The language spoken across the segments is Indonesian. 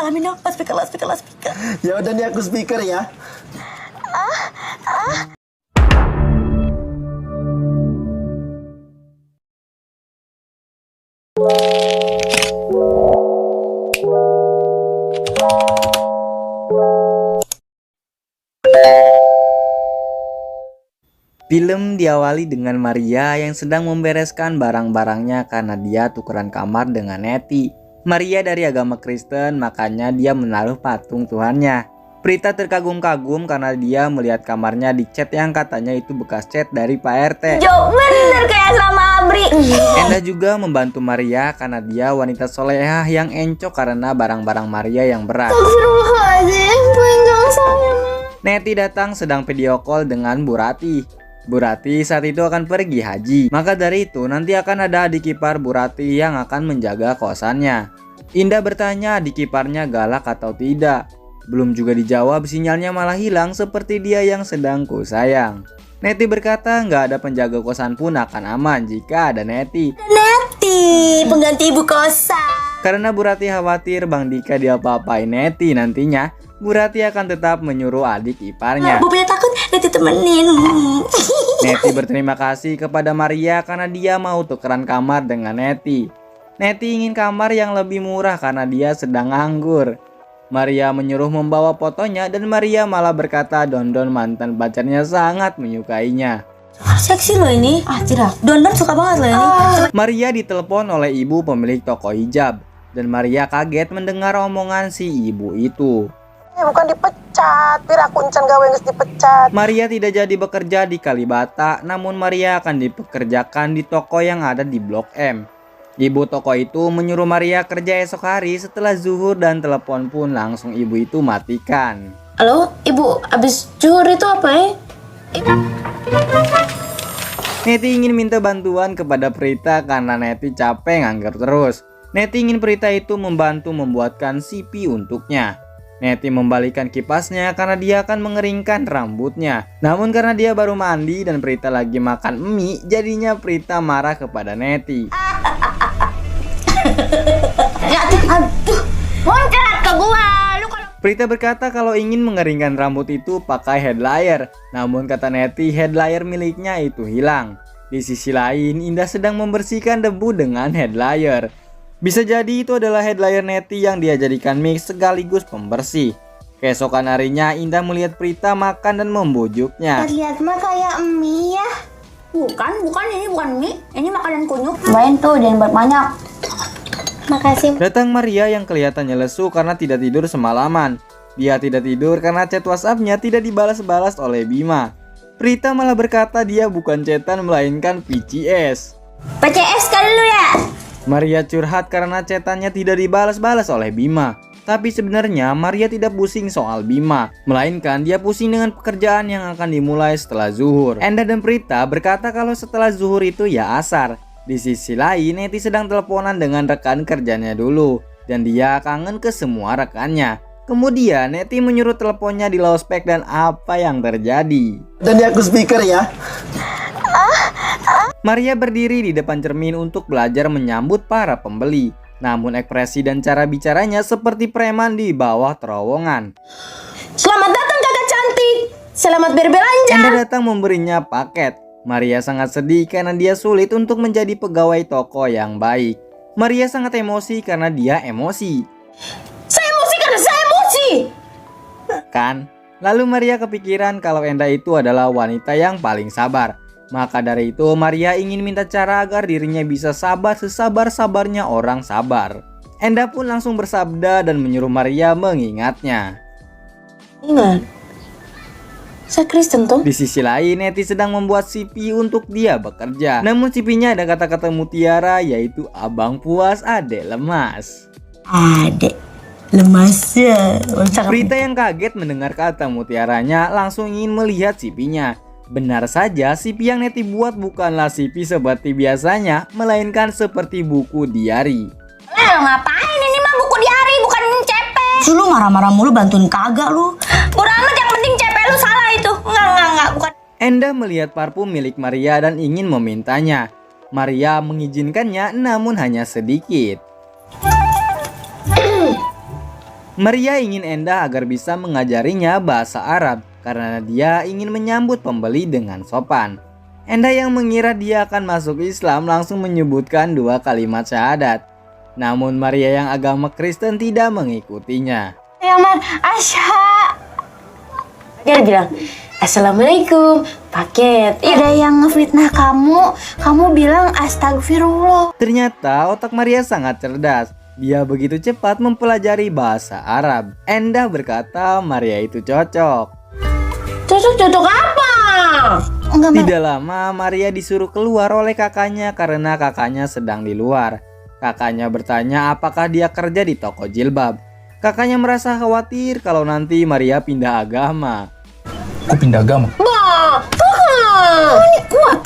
alamin dong. Speaker. Ya udah nih aku speaker ya. Film diawali dengan Maria yang sedang membereskan barang-barangnya karena dia tukeran kamar dengan Nettie. Maria dari agama Kristen, makanya dia menaruh patung Tuhannya. Prita terkagum-kagum karena dia melihat kamarnya dicat yang katanya itu bekas cat dari Pak RT. Jo, bener kayak sama Abri. Enda juga membantu Maria karena dia wanita solehah yang encok karena barang-barang Maria yang berat. Astagfirullahaladzim, pegang saya. Nettie datang sedang video call dengan Bu Rati. Bu Rati saat itu akan pergi haji. Maka dari itu nanti akan ada adik ipar Bu Rati yang akan menjaga kosannya. Indah bertanya adik iparnya galak atau tidak. Belum juga dijawab, sinyalnya malah hilang seperti dia yang sedang ku sayang. Nettie berkata nggak ada penjaga kosan pun akan aman jika ada Nettie. Nettie, pengganti ibu kosan. Karena Bu Rati khawatir Bang Dika diapa-apain Nettie nantinya, Bu Rati akan tetap menyuruh adik iparnya. Bu Pita takut, Nettie temenin. Nettie berterima kasih kepada Maria karena dia mau tukeran kamar dengan Nettie. Nettie ingin kamar yang lebih murah karena dia sedang nganggur. Maria menyuruh membawa fotonya dan Maria malah berkata Dondon mantan pacarnya sangat menyukainya. Seksi loh ini. Tidak. Don suka banget loh ini. Maria ditelepon oleh ibu pemilik toko hijab dan Maria kaget mendengar omongan si ibu itu. Bukan dipecat, aku encan gawe geus dipecat. Maria tidak jadi bekerja di Kalibata, namun Maria akan dipekerjakan di toko yang ada di Blok M. Ibu toko itu menyuruh Maria kerja esok hari setelah zuhur dan telepon pun langsung ibu itu matikan. Halo, ibu, abis zuhur itu apa ya? Nettie ingin minta bantuan kepada Prita karena Nettie capek nganggur terus. Nettie ingin Prita itu membantu membuatkan sipi untuknya. Nettie membalikan kipasnya karena dia akan mengeringkan rambutnya. Namun karena dia baru mandi dan Prita lagi makan mie, jadinya Prita marah kepada Nettie. Aduh, muncrat ke gua. Prita berkata kalau ingin mengeringkan rambut itu pakai head dryer. Namun kata Nettie, head dryer miliknya itu hilang. Di sisi lain, Indah sedang membersihkan debu dengan head dryer. Bisa jadi itu adalah head dryer Nettie yang dia jadikan mix sekaligus pembersih. Keesokan harinya, Indah melihat Prita makan dan membujuknya. Lihat mah kayak mie ya. Bukan, ini bukan mie. Ini makanan kunyuk. Main tuh, jangan banyak. Makasih. Datang Maria yang kelihatannya lesu karena tidak tidur semalaman. Dia tidak tidur karena chat WhatsApp-nya tidak dibalas-balas oleh Bima. Prita malah berkata dia bukan chatan melainkan PCS. PCS kali lu ya. Maria curhat karena chatannya tidak dibalas-balas oleh Bima. Tapi sebenarnya Maria tidak pusing soal Bima, melainkan dia pusing dengan pekerjaan yang akan dimulai setelah zuhur. Enda dan Prita berkata kalau setelah zuhur itu ya asar. Di sisi lain, Nettie sedang teleponan dengan rekan kerjanya dulu dan dia kangen ke semua rekannya. Kemudian Nettie menyuruh teleponnya di loudspeaker dan apa yang terjadi? Dan aku speaker ya. Maria berdiri di depan cermin untuk belajar menyambut para pembeli. Namun ekspresi dan cara bicaranya seperti preman di bawah terowongan. Selamat datang kakak cantik. Selamat berbelanja. Enda datang memberinya paket. Maria sangat sedih karena dia sulit untuk menjadi pegawai toko yang baik. Maria sangat emosi karena dia emosi. Saya emosi karena saya emosi. Kan? Lalu Maria kepikiran kalau Enda itu adalah wanita yang paling sabar. Maka dari itu Maria ingin minta cara agar dirinya bisa sabar sesabar-sabarnya orang sabar. Enda pun langsung bersabda dan menyuruh Maria mengingatnya. Ingat, saya Kristen tuh. Di sisi lain, Nettie sedang membuat CV untuk dia bekerja. Namun CV-nya ada kata-kata mutiara yaitu abang puas, adek lemas. Adek lemas ya. Prita yang kaget mendengar kata mutiaranya langsung ingin melihat CV-nya. Benar saja, CV yang Nettie buat bukanlah CV seperti biasanya, melainkan seperti buku diari. Ngapain ini mah buku diari bukan CP. Lu marah-marah mulu bantuin kagak lu. Udah amat yang penting CP lu salah itu. Enggak bukan. Enda melihat parfum milik Maria dan ingin memintanya. Maria mengizinkannya namun hanya sedikit. Maria ingin Endah agar bisa mengajarinya bahasa Arab karena dia ingin menyambut pembeli dengan sopan. Endah yang mengira dia akan masuk Islam langsung menyebutkan 2 kalimat syahadat. Namun Maria yang agama Kristen tidak mengikutinya. Ya man, Asya. Dia bilang, Assalamualaikum, paket. Ada yang ngefitnah kamu bilang astagfirullah. Ternyata otak Maria sangat cerdas. Dia begitu cepat mempelajari bahasa Arab. Endah berkata Maria itu cocok. Cocok apa? Enggak, Man. Tidak lama Maria disuruh keluar oleh kakaknya karena kakaknya sedang di luar. Kakaknya bertanya apakah dia kerja di toko jilbab. Kakaknya merasa khawatir kalau nanti Maria pindah agama. Kok pindah agama? Ini kuat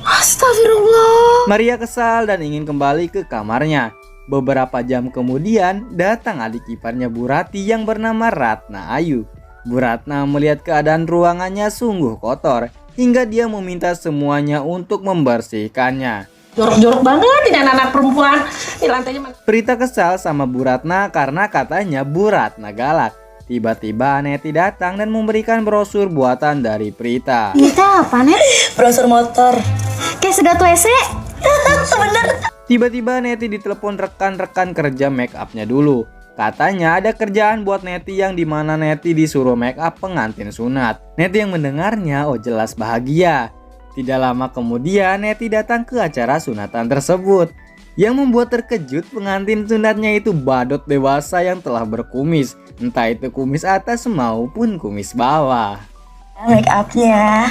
Astagfirullah. Maria kesal dan ingin kembali ke kamarnya. Beberapa jam kemudian datang adik iparnya Bu Rati yang bernama Ratna Ayu. Bu Ratna melihat keadaan ruangannya sungguh kotor hingga dia meminta semuanya untuk membersihkannya. Jorok-jorok banget ini anak-anak perempuan. Di lantainya Prita kesal sama Bu Ratna karena katanya Bu Ratna galak. Tiba-tiba Neti datang dan memberikan brosur buatan dari Prita. Ini teh apa, Net? brosur motor. Kayak sedot WC. Bener. Tiba-tiba Neti ditelepon rekan-rekan kerja make upnya dulu. Katanya ada kerjaan buat Neti yang dimana Neti disuruh make up pengantin sunat. Neti yang mendengarnya jelas bahagia. Tidak lama kemudian Neti datang ke acara sunatan tersebut. Yang membuat terkejut pengantin sunatnya itu badut dewasa yang telah berkumis. Entah itu kumis atas maupun kumis bawah. Make upnya.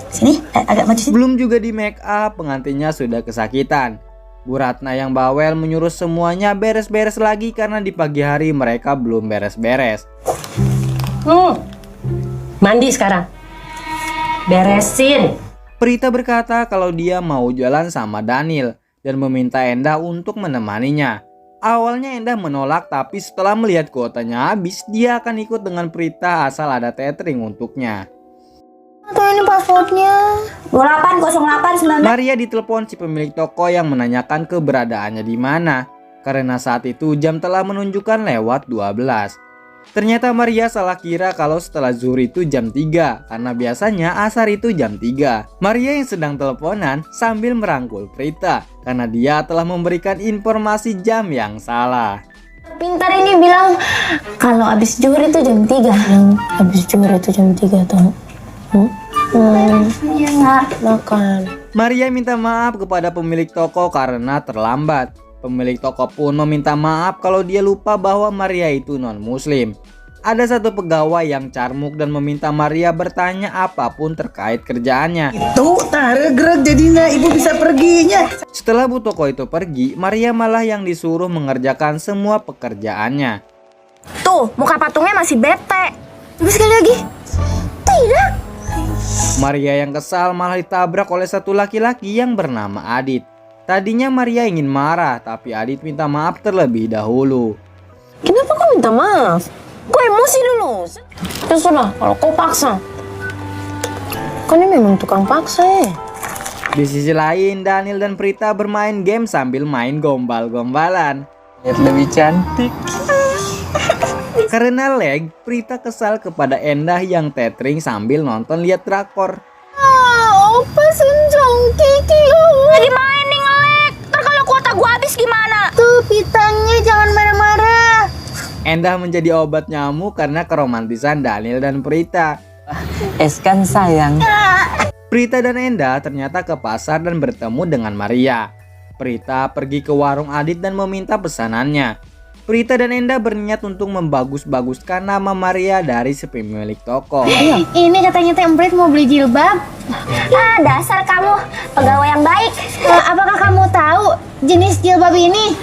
Sini, agak maju sini. Belum juga di make up, pengantinnya sudah kesakitan. Bu Ratna yang bawel menyuruh semuanya beres-beres lagi karena di pagi hari mereka belum beres-beres. Mandi sekarang. Beresin. Prita berkata kalau dia mau jalan sama Daniel dan meminta Endah untuk menemaninya. Awalnya Endah menolak, tapi setelah melihat kuotanya habis, dia akan ikut dengan Prita asal ada tethering untuknya. Tuh ini passwordnya 280819. Maria ditelepon si pemilik toko yang menanyakan keberadaannya di mana. Karena saat itu jam telah menunjukkan lewat 12. Ternyata Maria salah kira kalau setelah zuhur itu jam 3 karena biasanya asar itu jam 3. Maria yang sedang teleponan sambil merangkul Prita karena dia telah memberikan informasi jam yang salah. Pintar ini bilang kalau habis zuhur itu jam 3. Habis zuhur itu jam 3 tuh. Iya enggak. Makan. Maria minta maaf kepada pemilik toko karena terlambat. Pemilik toko pun meminta maaf kalau dia lupa bahwa Maria itu non-muslim. Ada satu pegawai yang carmuk dan meminta Maria bertanya apapun terkait kerjaannya. Tuh, gerak jadinya ibu bisa perginya. Setelah Bu Toko itu pergi, Maria malah yang disuruh mengerjakan semua pekerjaannya. Tuh, muka patungnya masih bete. Coba sekali lagi. Tidak. Maria yang kesal malah ditabrak oleh satu laki-laki yang bernama Adit. Tadinya Maria ingin marah, tapi Adit minta maaf terlebih dahulu. Kenapa kau minta maaf? Kau emosi dulu. Ya sudah, kalau kau paksa. Kau ini memang tukang paksa ya. Di sisi lain, Daniel dan Prita bermain game sambil main gombal-gombalan. Lebih cantik. Karena lag, Prita kesal kepada Endah yang tethering sambil nonton lihat drakor. Opa senjong kiki. Lagi main nih nge-lag. Ntar kalau kuota gua habis gimana? Tuh pitanya jangan marah-marah. Endah menjadi obat nyamuk karena keromantisan Daniel dan Prita. Es kan sayang. Prita dan Endah ternyata ke pasar dan bertemu dengan Maria. Prita pergi ke warung Adit dan meminta pesanannya. Prita dan Endah berniat untuk membagus-baguskan nama Maria dari si pemilik toko. Ini katanya template mau beli jilbab. Dasar kamu pegawai yang baik. Apakah kamu tahu jenis jilbab ini?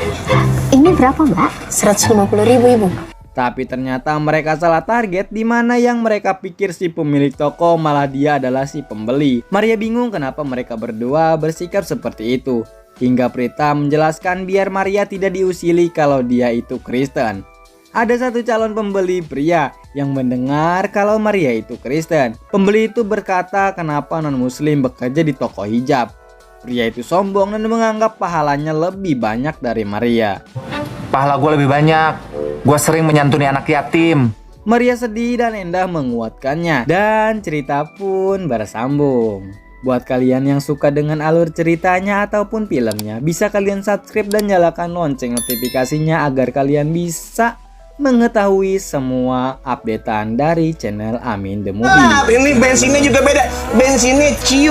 Ini berapa, Mbak? 150.000 ibu. Tapi ternyata mereka salah target, di mana yang mereka pikir si pemilik toko malah dia adalah si pembeli. Maria bingung kenapa mereka berdua bersikap seperti itu. Hingga Prita menjelaskan biar Maria tidak diusili kalau dia itu Kristen. Ada satu calon pembeli pria yang mendengar kalau Maria itu Kristen. Pembeli itu berkata kenapa non-muslim bekerja di toko hijab. Pria itu sombong dan menganggap pahalanya lebih banyak dari Maria. pahala gue lebih banyak. Gue sering menyantuni anak yatim. Maria sedih dan Endah menguatkannya. Dan cerita pun bersambung. Buat kalian yang suka dengan alur ceritanya ataupun filmnya, bisa kalian subscribe dan nyalakan lonceng notifikasinya agar kalian bisa mengetahui semua updatean dari channel Amin The Movie. Ini bensinnya juga beda. Bensinnya ciu.